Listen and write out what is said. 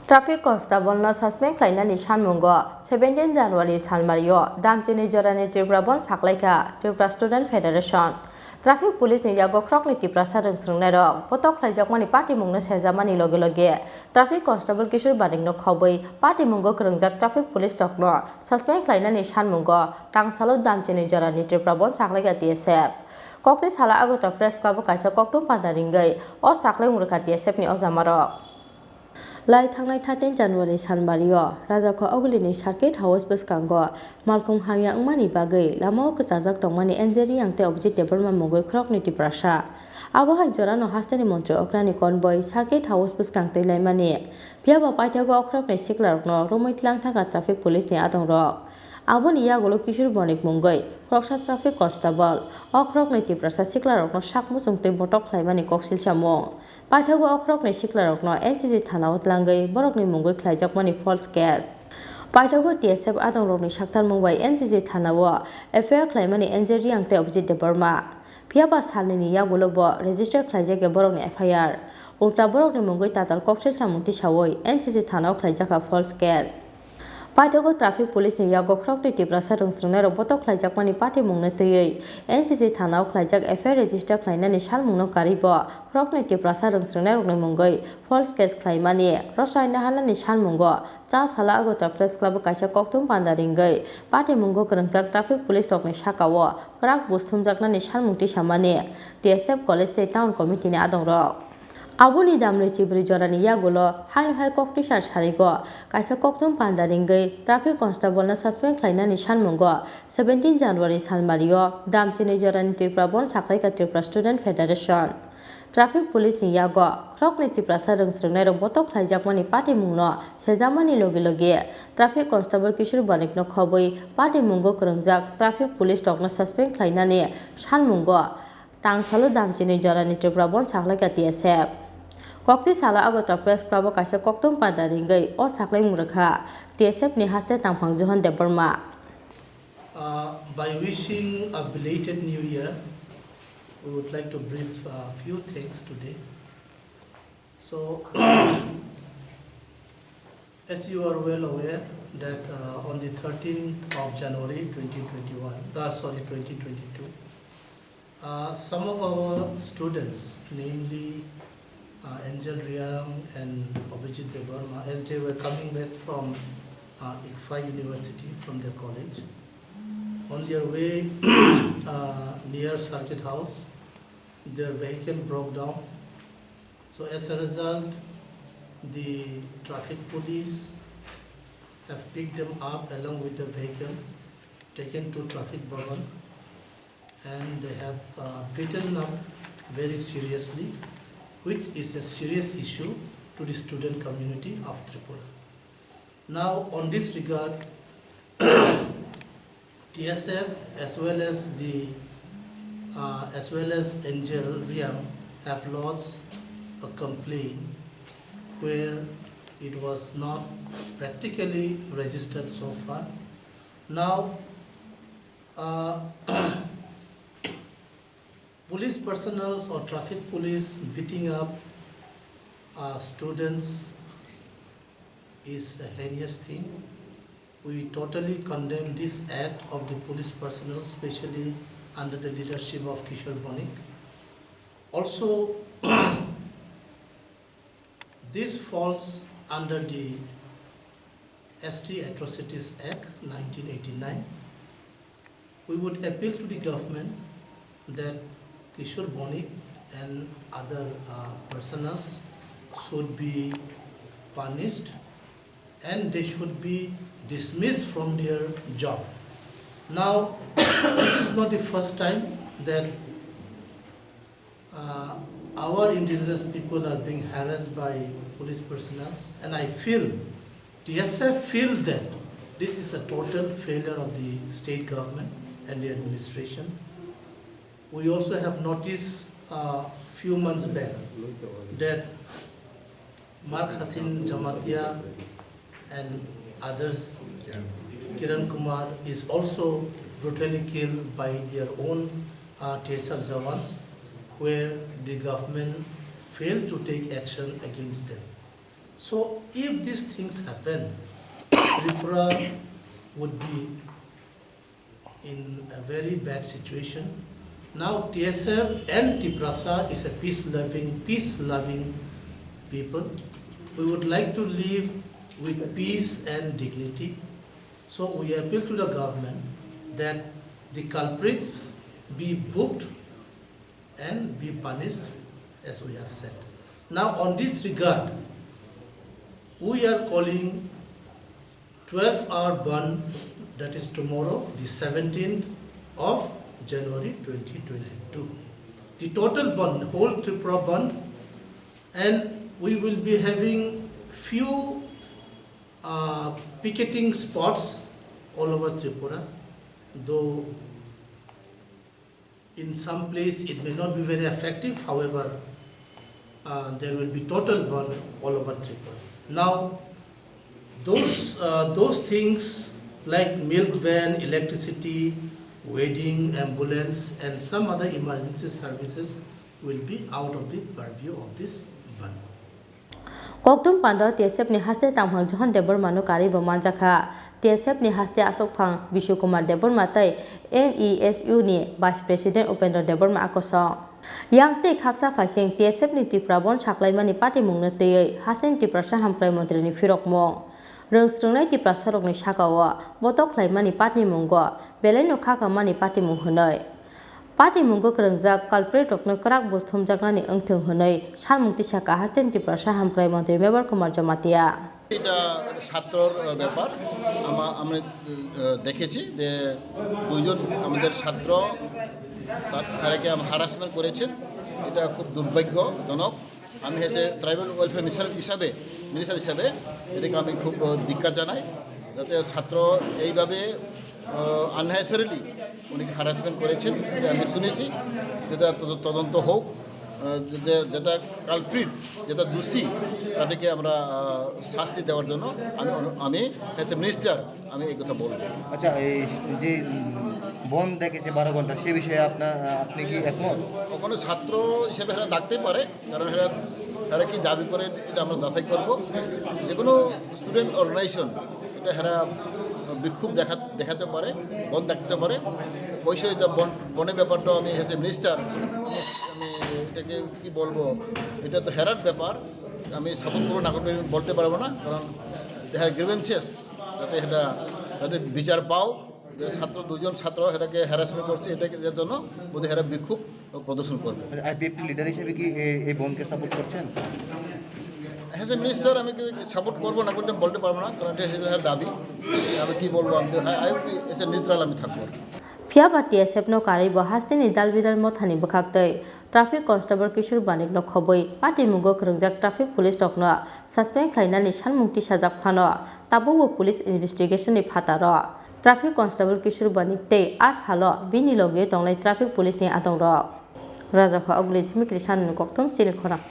Traffic constable no suspect Khlaijakmani Sanmungo 17 January Salmario Damchini Jorani Tripura Bon Saklaika Tripura Student Federation Traffic Police ni Yago Khoroknwi Tiprasa Rwngswrwngnairok Butok Khlaijakmani Patimungno Sejawi loge Traffic constable Kishor Badingno Khawbai Patimungno Khorang Traffic Police Tokno suspect Khlaijakmani Sanmungo Tangsalo Damchini Jorani Tripura Bon Saklaika TSF Kokti Sala Agota Press Club Kaisa Koktum Padaringai O Saklai Murka TSF ni Ozamarok Lai Thangnai 13 January Sanmario Rajako Ogulini Circuit House Buskango Malkum Hamyang Mani Bagai Lamo Kasazak Tongmani Enjeri yang te opposite Department Mongoi Khoroknwi Tiprasa Abo Haijora no Hastani Montro Okrani Convoy Circuit House Buskang te Laimani Piaba Paitago Khoroknwi Siklarokno Romoitlang Thanga Traffic Police ni Atongrok Abo ni Yago Kishor Bonik Mongoi Khoroksa Traffic Constable Khoroknwi Tiprasa Siklarokno Sakmusung te Butok Khlaimani Koksil Chamong Paithago Khoroknwi Siklarokno NCC Thanao Tlangai Borokni Mongoi Khlaijakmani false case Paithago TSF Atongrokni Saktan Mongbai NCC Thanao affair Khlaimani Enjeri yang te opposite Department Piaba Salini Yago register Khlaijake Borokni FIR Ulta Borokni Mongoi Tatal Koksil Chamungti Sawoi NCC Thanao Khlaijaka false case Paithago Traffic Police ni Yago Khoroknwi Tiprasa Rwngswrwngnairok Butok Khlaijakmani Patimungno tei NCC Thanao Khlaijak FIR register Khlainani Salmungno Karibo Khoroknwi Tiprasa Rwngswrwngnairok ni Mongoi false case Khlaimani Rosai Nahalani Salmungo Cha Sala Agota Press Club Kaisa Koktum Pandaringai Patimungno Khorang Traffic Police Tokni Sakao Krak Busthumjaknani Salmungti Samani TSF College State Town Committee ni Adongrok Abuni damri chibri jorani Yago hang hai kokti sar sarigo kaisa koktum pandaringai traffic constable na suspect Khlainani Sanmungo 17 January Salmario Damchini jorani Tripura Bon Saklaika Tripura Student Federation Traffic Police ni Yago Khoroknwi Tiprasa Rwngswrwngnairok Butok Khlaijakmani Patimungno Sejawi loge Traffic Constable Kishor Banikno Khawbai Patimungno Khorang Traffic Police Tokno suspect Khlainani Sanmungo Tangsalo Damchini jorani Tripura Bon Saklaika TSF Kokti Sala Agota Press Club Kaisa Koktum Padaringai O Saklai Murka TSF ni Haste Tangphang Johan Department By wishing a belated New Year, we would like to brief a few things today. So, as you are well aware that on the 13th of January 2022, some of our students, namely Angel Riang and Abhijit Devarma, as they were coming back from ICFA University from their college, on their way near Circuit House, their vehicle broke down. So as a result, the traffic police have picked them up along with the vehicle, taken to traffic bhavan, and they have beaten up very seriously, which is a serious issue to the student community of Tripura. Now, on this regard, TSF as well as Angel Riang have lodged a complaint where it was not practically registered so far. Now, police personnel or traffic police beating up students is a heinous thing. We totally condemn this act of the police personnel, especially under the leadership of Kishor Bonik. Also, this falls under the ST Atrocities Act 1989. We would appeal to the government that Kishor Bonik and other personnels should be punished and they should be dismissed from their job. Now, this is not the first time that our indigenous people are being harassed by police personnel, and I feel, TSF feel that this is a total failure of the state government and the administration. We also have noticed a few months back that Mark Hasin Jamatia and others, Kiran Kumar, is also brutally killed by their own TSR Zawans, where the government failed to take action against them. So if these things happen, Tripura would be in a very bad situation. Now TSF and Tiprasa is a peace-loving people. We would like to live with peace and dignity. So we appeal to the government that the culprits be booked and be punished as we have said. Now on this regard, we are calling 12-hour ban, that is tomorrow, the 17th of January 2022. The total ban, whole Tripura ban, and we will be having few picketing spots all over Tripura, though in some place it may not be very effective. However, there will be total ban all over Tripura. Now, those things like milk van, electricity, wedding, ambulance, and some other emergency services will be out of the purview of this ban. Koktum Pando TSF ni haste tamhang Johan Debor Manu Kari Bomanjaka TSF ni haste Asokphang Bishukumar Debor Matai NESU ni Vice President Upendra Debor Ma Akoso Yang te khaksa phasing TSF ni Tripura bon Khlaijakmani Patimungno tei haseng Tiprasa hamklai mantri ni Phirokmong Rwngswrwngnairok Tiprasa rokni sakawa Butok Khlaijakmani Patimungno belai no khakamani Patimung honai Patimungno krengjak culprit rokno krak busthum jaknani engthung honai salmungti saka haseng Tiprasa hamklai mantri Mebar Kumar Jamatia এটা ছাত্রর ব্যাপার আমরা দেখেছি যে দুইজন আমাদের ছাত্র তারাকে harassment করেছেন এটা খুব দুর্ভাগ্যজনক আমি হেসে ট্রাইবাল ওয়েলফেয়ার মিনিস্টার হিসাবে এটাকে আমি খুব ধিক্কার জানাই যাতে ছাত্র এইভাবে আননেসেসারিলি উনি হারাসমেন্ট করেছেন আমি শুনেছি যেটা তদন্ত হোক যেটা কালপ্রিট যেটা দোষী তাদেরকে আমরা শাস্তি দেওয়ার জন্য আমি অ্যাজ এ মিনিস্টার আমি এই কথা বলবো। আচ্ছা এই যে বন্ধ দেখেছে 12 ঘন্টা সে বিষয়ে আপনি কি একমত? ওখানে ছাত্র হিসেবে এরা ডাকতেই পারে কারণ এরা কি দাবি করে এটা আমরা যাচাই করবো যে কোনো স্টুডেন্ট অর্গানাইজেশন এটা এরা বিক্ষোভ দেখাতে পারে বন্ধ দেখতে পারে অবশ্যই এটা বনের ব্যাপারটাও আমি অ্যাজ এ মিনিস্টার আমি এটাকে কী বলবো এটা তো হেরার ব্যাপার আমি সাপোর্ট করবো না করবো বলতে পারবো না কারণ দেখা গ্রিভেন্সেস যাতে এটা যাতে বিচার পাও যে দুজন ছাত্র এটাকে হ্যারাসমেন্ট করছে এটাকে যে জন্য বোধহয় এরা বিক্ষোভ প্রদর্শন করবে। আইপিএফটি লিডার হিসেবে কি এই বনকে সাপোর্ট করছেন? হ্যাঁ মিনিস্টার আমি সাপোর্ট করবো না করতে বলতে পারবো না কারণ এটা দাবি আমি কী বলবো আমি এটা নিউট্রাল আমি থাকবো। Fiaba TSF no kari bo hastini dalbidal mothani bukhaktei traffic constable Kishore Banik no khoboi Patimungno krengjak traffic police rokno suspend khlainani salmungti sajak phano tabubo police investigation ni phataro traffic constable Kishore Banik tei ashalo bini loge tongnai traffic police ni atongrok Rajakha Ogli Chimi Krishan Koktum Chini Khorang